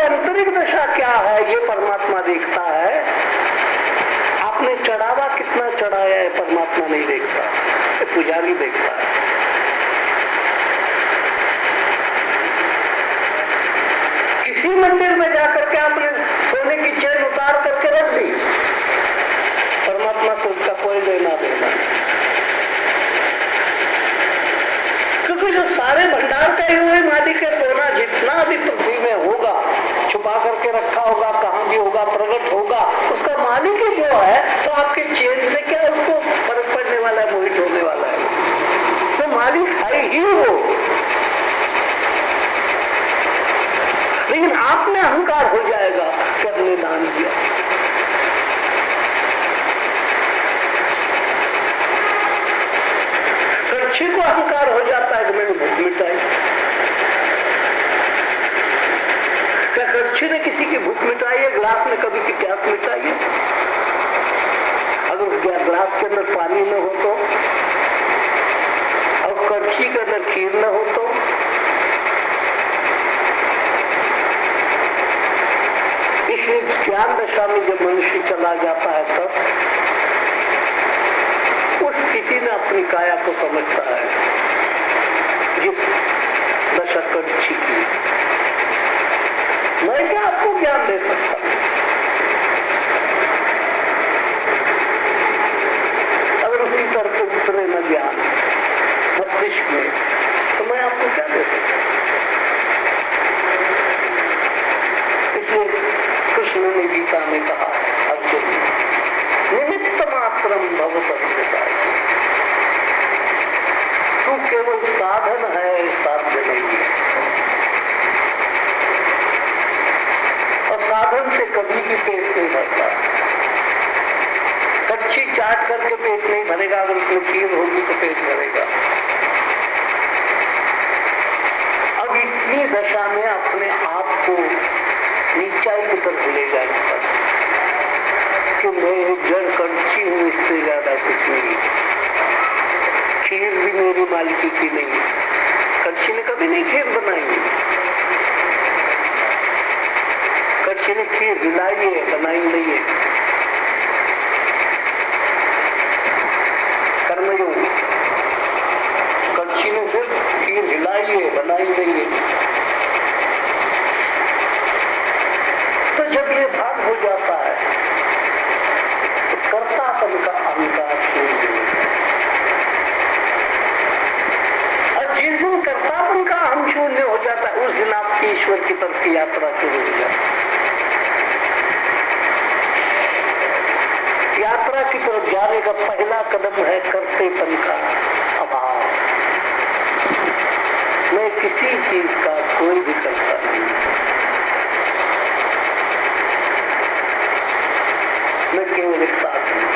आंतरिक दशा क्या है ये परमात्मा देखता है। आपने चढ़ावा कितना चढ़ाया है परमात्मा नहीं देखता, पुजारी देखता है। किसी मंदिर में जाकर के आपने सोने की चेन उतार करके रख दी, परमात्मा से उसका कोई लेना देना। क्योंकि जो सारे भंडार का हुए मालिक है, सोना जितना भी पृथ्वी में होगा, छुपा करके रखा होगा, कहां भी होगा, प्रकट होगा, उसका मालिक ही जो है, तो आपके चेन से क्या उसको फर्क पड़ने वाला है, मोहित होने वाला है। तो मालिक है ही वो। लेकिन आप में अहंकार हो जाएगा कि हमने दान दिया। कड़छी को अहंकार हो जाता है कि मैंने भूख मिटाई। क्या कड़छी ने किसी की भूख मिटाई है? ग्लास ने कभी की प्यास मिटाई है? अगर उस ग्लास के अंदर पानी न हो तो, और कड़छी के अंदर खीर न हो तो, इसलिए ज्ञान दशा में जब मनुष्य चला जाता है तब उस स्थिति में अपनी काया को समझता है जिस दशा कड़छी की। मैं क्या आपको ज्ञान दे सकता हूं? अगर उसी तरह से उतरे न ज्ञान मस्तिष्क में, तो मैं आपको क्या दे सकता हूं? इसलिए कृष्ण ने गीता में कहा, अर्जुन निमित्त मात्रम भव सत्य, तू केवल साधन है, साध्य नहीं है। और साधन से कभी भी पेट नहीं भरता। कच्ची चाट करके पेट नहीं भरेगा, अगर उसमें खीर होगी तो पेट भरेगा। अब इतनी दशा में अपने आप को नीचाई की तरफ ले जाता कि मैं एक जड़ कड़छी हूं, इससे ज्यादा कुछ नहीं। खीर भी मेरी मालिकी की नहीं, कड़छी ने कभी नहीं खीर बनाई। कड़छी ने खीर हिलाई है, बनाई नहीं है। कर्मयोग, कड़छी ने सिर्फ खीर हिलाई है, बनाई नहीं है। तो जब ये भाग हो जाता है तो कर्तापन का अहंकार शून्य हो जाता है। और जिस दिन कर्तापन का अहम शून्य हो जाता है, उस दिन आपकी ईश्वर की तरफ की यात्रा शुरू हो जाती है। यात्रा की तरफ जाने का पहला कदम है कर्तेपन का अभाव। मैं किसी चीज का कोई भी करता नहीं, मैं केवल एक साथ हूं।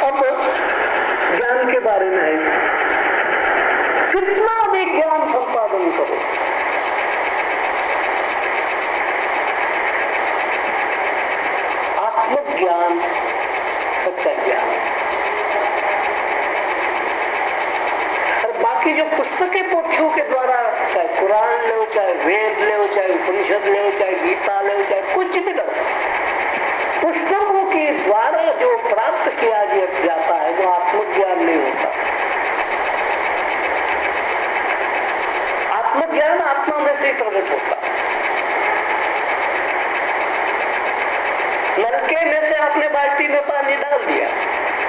अब ज्ञान के बारे में है, कितना भी ज्ञान संपादन करो, आत्मज्ञान सच्चा ज्ञान है। बाकी जो पुस्तकें पोथियों के द्वारा, चाहे कुरान ले, चाहे वेद ले, चाहे उपनिषद ले, चाहे गीता ले, चाहे कुछ भी लो, पुस्तकों के द्वारा जो प्राप्त किया जाता है वो आत्मज्ञान नहीं होता। आत्मज्ञान आत्मा में से प्रकट होता है। नलके में से आपने बाल्टी में पानी डाल दिया,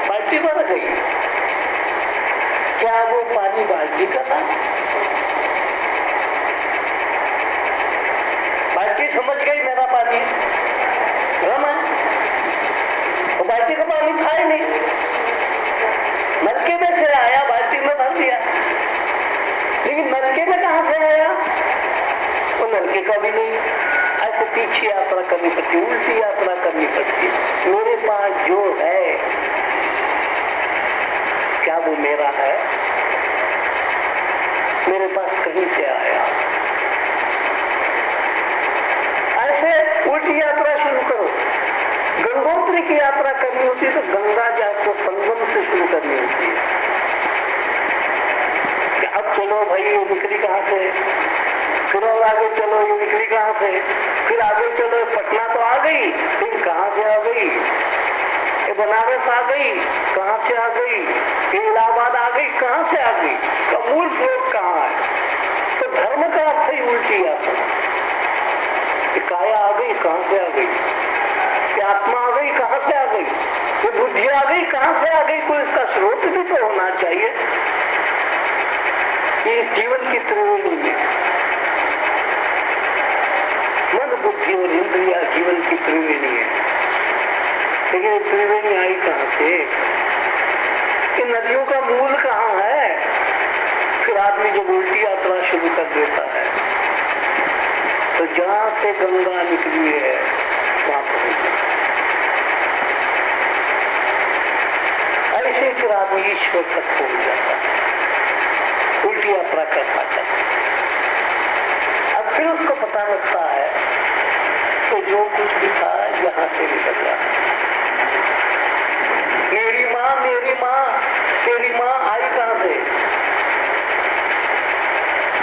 बाल्टी भर गई, क्या वो पानी बाल्टी का था? बाल्टी समझ गई मेरा पानी भ्रम है, तो बाल्टी का पानी था ही नहीं। नलके में से आया, बाल्टी में भर दिया, लेकिन नलके में कहां से आया? वो नलके का भी नहीं। ऐसे पीछे यात्रा करनी पड़ती, उल्टी यात्रा करनी पड़ती। मेरे पास जो है क्या वो मेरा है? मेरे पास कहीं से आया? ऐसे उल्टी यात्रा शुरू करो। गंगोत्री की यात्रा करनी होती है तो गंगा जी को संगम से शुरू करनी होती है कि अब चलो भाई ये निकली कहाँ से, फिर और आगे चलो ये निकली कहाँ से, फिर आगे चलो पटना तो आ गई, फिर कहाँ से आ गई, ये बनारस आ गई, कहाँ से आ गई, ये इलाहाबाद आ गई, कहाँ से आ गई, इसका मूल स्रोत कहाँ है। तो धर्म का अर्थ ही उल्टी यात्रा। काया आ गई, कहाँ से आ गई, ये आत्मा आ गई, कहाँ से आ गई, ये बुद्धि आ गई, कहाँ से आ गई, कोई इसका स्रोत भी तो होना चाहिए। ये इस जीवन की त्रिवेणी है, मन बुद्धि और इंद्रिया जीवन की त्रिवेणी है। लेकिन ये त्रिवेणी आई कहाँ से, इन नदियों का मूल कहाँ है। फिर आदमी जब उल्टी यात्रा शुरू कर देता है तो जहां से गंगा निकली है वहां पहुंच, ऐसे फिर आदमी ईश्वर तक पहुंच जाता है, उल्टी यात्रा करता है। अब फिर उसको पता लगता है कि जो कुछ भी था यहां से निकल रहा है। मेरी माँ तेरी माँ आई कहां से,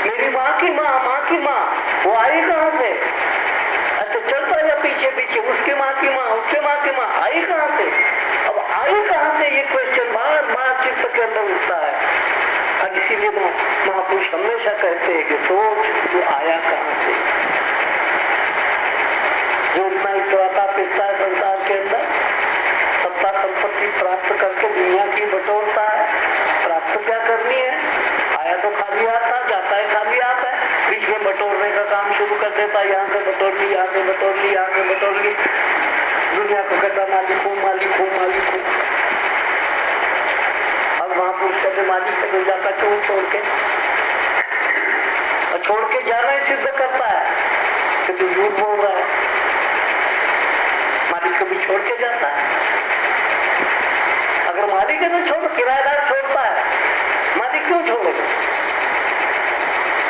मेरी माँ की माँ वो आई कहां से। अच्छा चलता या पीछे पीछे उसके माँ की माँ आई कहां से। अब आई कहां से ये क्वेश्चन बार बार चित्त के अंदर उठता है। और इसीलिए महापुरुष हमेशा कहते हैं कि सोच तू आया कहां से। जो इतना इतराता फिरता है संसार के अंदर, सत्ता संपत्ति प्राप्त करके दुनिया की बटोरता है, प्राप्त क्या करनी है। आया तो खाली आता, जाता है खाली आता है, बीच में बटोरने का काम शुरू कर देता है। यहाँ से बटोर ली, यहाँ से बटोर ली, यहाँ से बटोर ली, दुनिया को कहता मालिक हूँ मालिक हूँ मालिक हूँ। अब महापुरुष कहते मालिक कभी जाता क्यों छोड़ के, और छोड़ के जाना ही सिद्ध करता है कि तू झूठ बोल रहा है। मालिक कभी छोड़ के जाता है, अगर मालिक है तो छोड़, किराएदार छोड़ता है, मालिक क्यों छोड़ेगा।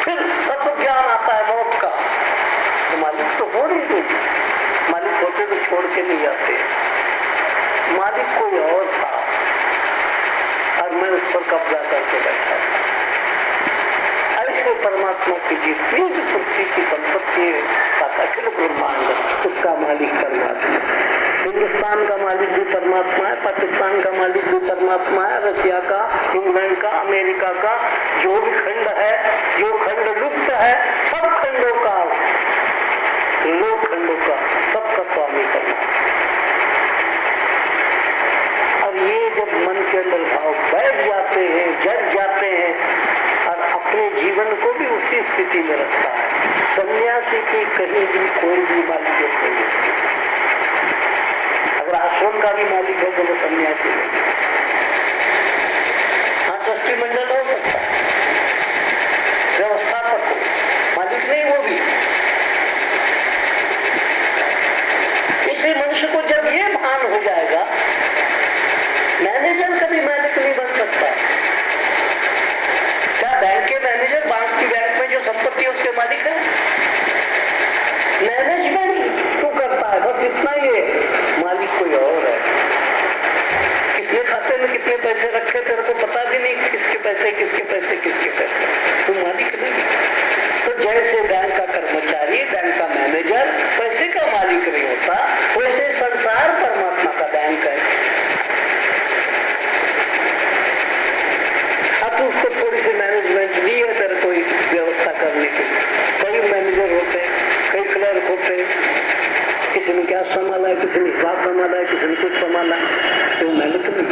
फिर तत्व ज्ञान आता है मौत का, तो मालिक तो हो नहीं तुम, मालिक होते तो छोड़ के नहीं जाते। मालिक कोई और था और मैं उस पर कब्जा करके बैठा था। ऐसे परमात्मा की जितनी भी पृथ्वी की संपत्ति है, अखिल ब्रह्मांड उसका मालिक परमात्मा। हिंदुस्तान का मालिक भी परमात्मा है, पाकिस्तान का मालिक भी परमात्मा है, रशिया का, इंग्लैंड का, अमेरिका का, जो भी खंड है, जो खंड लुप्त है, सब खंडों का, लोक खंडों का, सबका स्वामी परमात्मा। और ये जब मन के अंदर भाव बैठ जाते हैं, जग जाते हैं और अपने जीवन को भी उसी स्थिति में रखता है। सन्यासी की कहीं भी कोई भी मालिक नहीं, अगर आश्रम का भी मालिक है तो वो सन्यासी नहीं। हाँ ट्रस्टी मंडल हो सकता है, व्यवस्थापक हो, मालिक नहीं वो भी। इसी मनुष्य को जब ये भान हो जाएगा, मैनेजर कभी मालिक नहीं बन सकता। क्या बैंक के मैनेजर बैंक में जो संपत्ति है उसके मालिक है? मैनेजमेंट तू करता है, बस इतना ही है, मालिक कोई और है। किसने खाते में कितने पैसे रखे तेरे को पता भी नहीं, किसके पैसे किसके पैसे किसके पैसे, तू मालिक नहीं। तो जैसे बैंक का कर्मचारी, बैंक का मैनेजर पैसे का मालिक नहीं होता, वैसे संसार परमात्मा का बैंक है। अब तो उसको थोड़ी सी मैनेजमेंट दी है तेरे को व्यवस्था करने के लिए। कई मैनेजर होते हैं, कई क्लर्क होते हैं, किसी ने क्या संभाला है, किसी ने हिसाब संभाला है, किसी ने कुछ संभाला है, तो मैनेज नहीं।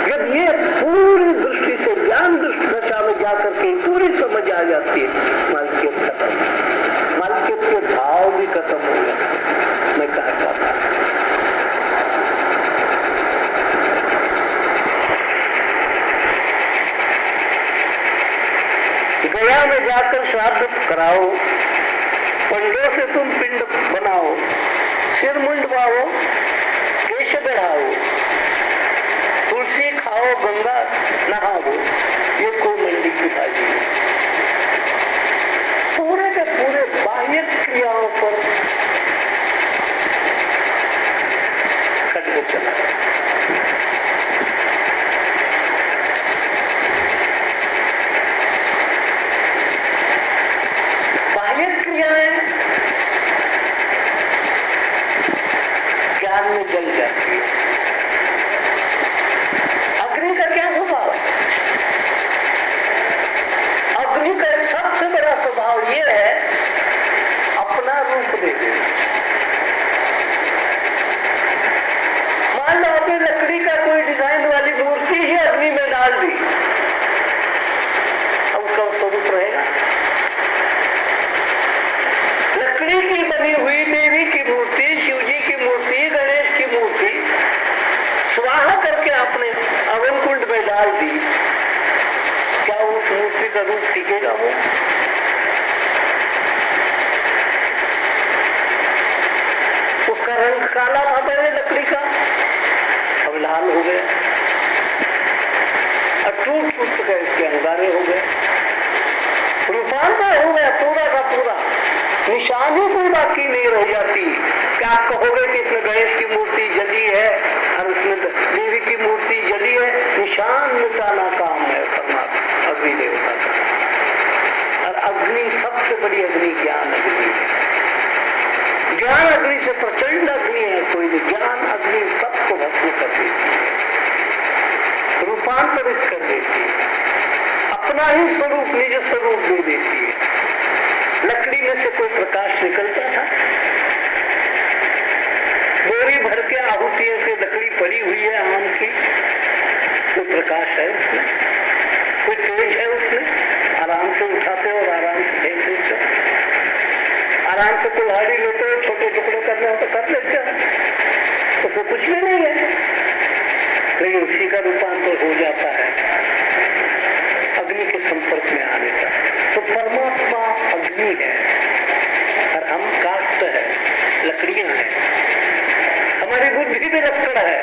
जब ये पूरी दृष्टि से ज्ञान दशा में जाकर के पूरी समझ आ जाती है, मालिकियत खत्म, मालिकियत के भाव भी खत्म हो गया। मैं कहता था गया में जाकर श्राद्ध कराओ, पंडों से तुम पिंड बनाओ, सिर मुंडवाओ, केश बढ़ाओ, तुलसी खाओ, गंगा नहाओ, ये कोई मंडी की बाजी है। पूरे के पूरे बाह्य क्रियाओं पर ज्ञान में जल जाती है। अग्नि का क्या स्वभाव है? अग्नि का एक सबसे बड़ा स्वभाव यह है अपना रूप दे देना। मान लो आपने लकड़ी का कोई डिजाइन वाली मूर्ति ही अग्नि में डाल दी, अब उसका स्वरूप रहेगा? लकड़ी की बनी हुई देवी की मूर्ति, शिव जी की मूर्ति, गणेश की मूर्ति स्वाहा करके आपने अवन कुंड में डाल दी, क्या उस मूर्ति का रूप टिकेगा? वो उसका रंग काला था पहले लकड़ी का, अब लाल हो गया, और टूट टूट गए इसके अंगारे हो गए, रूपांतर हो गया पूरा का पूरा, निशान ही कोई बाकी नहीं रह जाती। क्या आप कहोगे कि इसमें गणेश की मूर्ति जली है और उसमें देवी की मूर्ति जली है? निशान मिटाना काम है परमात्मा अग्नि देवता का। और अग्नि सबसे बड़ी अग्नि ज्ञान अग्नि है। ज्ञान अग्नि से प्रचंड अग्नि है कोई नहीं। ज्ञान अग्नि सबको भस्म कर देती है, रूपांतरित कर देती है, अपना ही स्वरूप निज स्वरूप दे देती है। लकड़ी में से कोई प्रकाश निकलता था? बोरी भर के आहुतियों की लकड़ी पड़ी हुई है आम की, कोई प्रकाश है उसमें? कोई तेज है उसमें? आराम से उठाते और आराम से फेंक देते, आराम से कुल्हाड़ी लेते हो, छोटे टुकड़े करने हो तो कर लेते हो, उसमें कुछ भी नहीं है, लेकिन उसी का रूपांतर हो जाता है अग्नि के संपर्क में आने का। तो परमात्मा अग्नि है और हम काष्ठ है, लकड़ियां हैं। हमारी बुद्धि भी लक्कड़ है,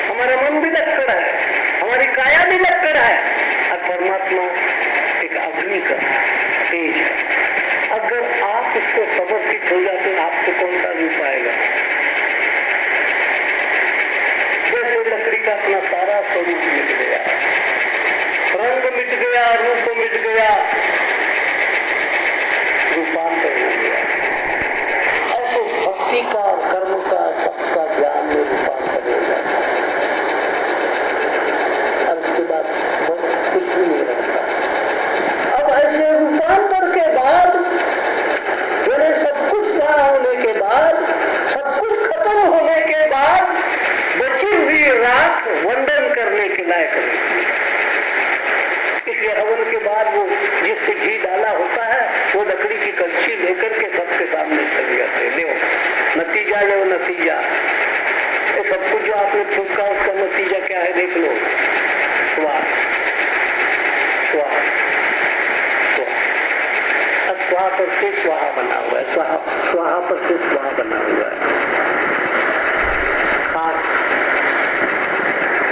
हमारा मन भी लक्कड़ है, हमारी काया भी लक्कड़ है, और परमात्मा एक अग्नि का तेज है। अगर आप इसको समर्पित हो जाते हैं, आपको कौन सा रूप आएगा? जैसे लकड़ी का अपना सारा स्वरूप मिट गया, रंग मिट गया, रूप मिट गया, रूपांतर हो गया। ऐसे भक्ति का, कर्म का, सबका ज्ञान में रूपांतर हो जाता है और उसके बाद कुछ भी नहीं रहता। अब ऐसे रूपांतर के बाद, मेरे सब कुछ ना होने के बाद, सब कुछ खत्म होने के बाद बची हुई राख वंदन करने के लायक है। इसलिए हवन के बाद वो जिससे घी डाला होता है वो लकड़ी की कलछी लेकर के सबके सामने चले जाते हैं। देखो नतीजा है, वो नतीजा ये सब कुछ जो आपने फूका उसका नतीजा क्या है देख लो। स्वाहा स्वाहा स्वाहा, स्वाहा पर से स्वाहा बना हुआ है, स्वाहा स्वाहा पर से स्वाहा बना हुआ है। खाक,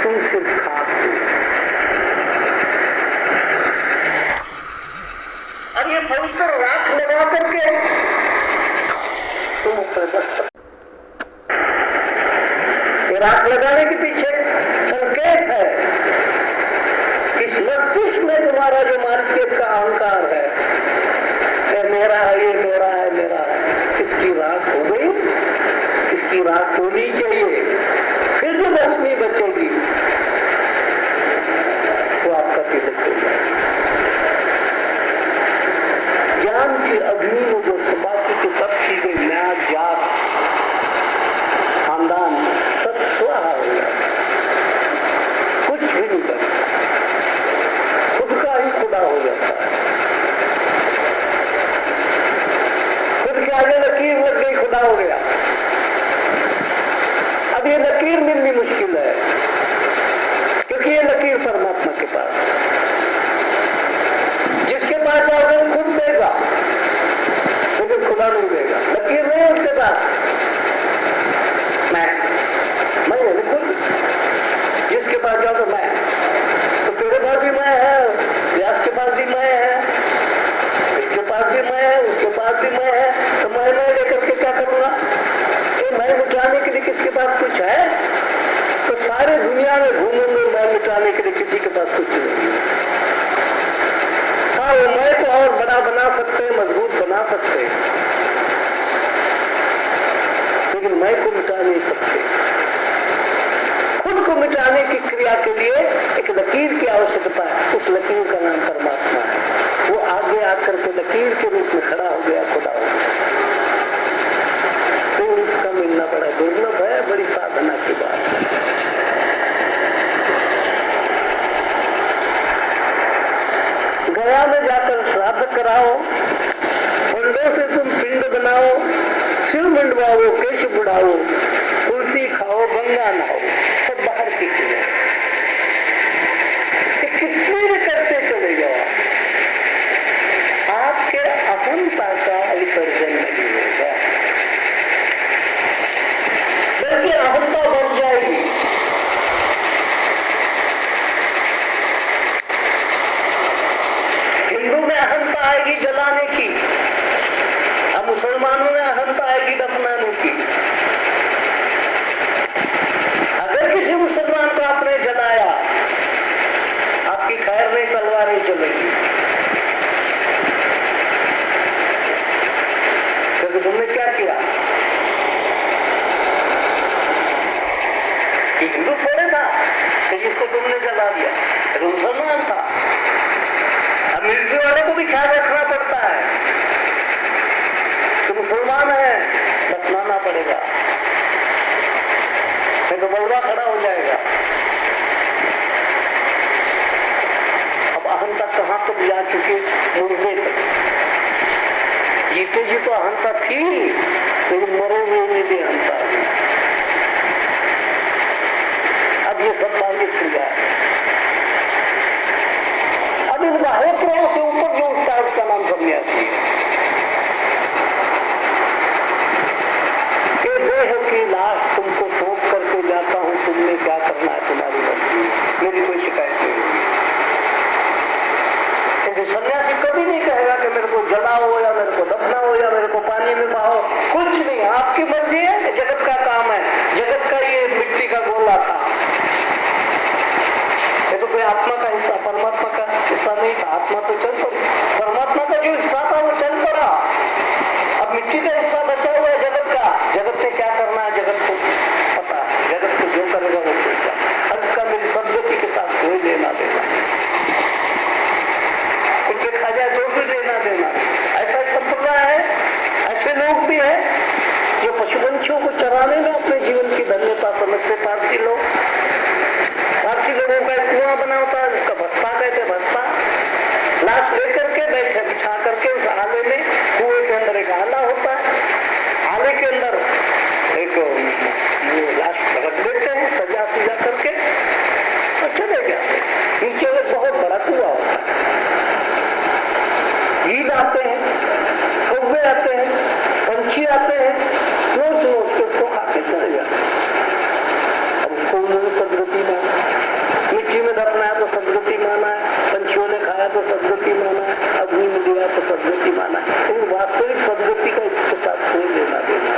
तुम सिर्फ खाक हो। अब ये पवित्र राख लगा करके तुम राख लगाने के पीछे संकेत है कि मस्तिष्क में तुम्हारा जो मानसिक का अहंकार है, ये मेरा है, ये मेरा है, मेरा है, इसकी राख हो गई, इसकी राख होनी चाहिए। फिर जो रश्मि बचेगी वो आपका तिलक हो जाएगा। ज्ञान की अग्नि में जो बाकी की सब चीजें, न्याय, जात, खानदान, सब स्वाहा हो जाता, कुछ भी नहीं करता, खुद का ही खुदा हो जाता है। खुद के आगे लकीर लग गई, खुदा हो गया। अब ये लकीर मिलनी मुश्किल है, क्योंकि ये लकीर परमात्मा के पास है। जिसके पास जाओगे खुद देगा, लेकिन खुदा नहीं देगा। लकीर नहीं है उसके पास, मैं है खुद। जिसके पास जाओगे मैं, तो तेरे पास भी मैं है, व्यास के पास भी मैं है, इसके पास भी मैं है, उसके पास भी मैं है, तो मैं लेकर के क्या करूंगा? ये मैं मिटाने के लिए किसके पास कुछ है? तो सारे दुनिया में घूमूंगे, मैं मिटाने के लिए किसी के पास कुछ नहीं। हाँ, वो मैं तो और बड़ा बना सकते हैं, मजबूत बना सकते हैं, लेकिन मैं को मिटा नहीं सकते। लकीर की आवश्यकता है, उस लकीर का नाम परमात्मा है। वो आगे आकर के लकीर के रूप में खड़ा हो गया, खुदा हो गया। तो उसका मिलना बड़ा दुर्लभ है, बड़ी साधना की बात है। गया में जाकर श्राद्ध कराओ, पंडों से तुम पिंड बनाओ, सिर मंडवाओ, केश बुढ़ाओ, तुलसी खाओ, गंगा नहाओ, सब बाहर की चीजें। कितने भी करते चले जाओ, आपके अहंता का विसर्जन नहीं होगा, बल्कि अहंता बढ़ जाएगी। हिंदू में अहंता आएगी जलाने की, अब मुसलमानों में अहंता आएगी दफनाने की। अगर किसी मुसलमान को आपने जलाया, आपकी खैर नहीं, तलवार नहीं चलेगी, क्योंकि तुमने क्या किया? हिंदू थोड़े था कि जिसको तुमने जला दिया, तो मुसलमान था। अब मिलिट्री वाले को भी ख्याल रखना पड़ता है कि मुसलमान है, दफनाना पड़ेगा, नहीं तो बलवा खड़ा हो जाएगा। अब अहंता कहां तक जा चुके, मुर्दे तक। जीते जी तो अहंता थी, लेकिन मरे हुए में भी अहंता थी। अब ये सब बातें खुल जाए। अब इन बाह्य क्रियाओं से ऊपर जो उठता है उसका नाम सन्यासी है। ये देह की लाश तुमको सौंप करके जाता हूं, तुमने क्या करना है तुम्हारी मर्जी, मेरी कोई शिकायत नहीं होगी। सन्यासी कभी नहीं कहेगा कि मेरे को जलाओ या मेरे को दफनाओ या मेरे को पानी में बहाओ, कुछ नहीं, आपकी मर्जी है, जगत का काम है। जगत का ये मिट्टी का गोला था, ये तो कोई आत्मा का हिस्सा, परमात्मा का हिस्सा नहीं था। आत्मा तो चल पड़ी, परमात्मा का जो हिस्सा था वो चल पड़ा। अब मिट्टी का हिस्सा बचा हुआ है जगत का। जगत से क्या करना है जगत को पता है, जगत को जो करेगा वो करेगा। और इसका मेरी सदगति के साथ कोई लेना देना, कुछ देखा जाए तो भी लेना देना। ऐसा संप्रदाय है, ऐसे लोग भी हैं जो पशु पंछियों को चराने में अपने जीवन की धन्यता समझते। पारसी लोग, पारसी लोगों का एक कुआं बना होता है, उसका भत्ता कहते, भत्ता। लाश लेकर के बैठे बिठा करके उस आले में, कुएं के अंदर एक आला होता है, आले के अंदर एक लाश रख देते हैं सजा सजा करके और चले जाते। नीचे में बहुत बड़ा कुआ होता है, ईद आते हैं, कौवे आते हैं, पंछी आते हैं, नोच नोच के उसको खाते चले जाते हैं। अब उसको उन्होंने सदगति माना, मिट्टी में दफनाया तो सदगति माना है, पंछियों ने खाया तो सदगति माना है, अग्नि में दिया तो सदगति माना है। लेकिन वास्तविक सदगति का इसके साथ कोई लेना देना।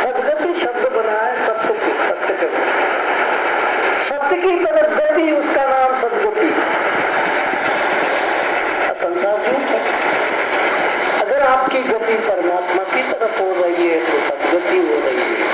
सदगति शब्द बना है सत्य के, सत्य की तरफ गति, उसका नाम सदगति। संसार झूठ है। अगर आपकी गति परमात्मा की तरफ हो रही है तो सदगति हो रही है।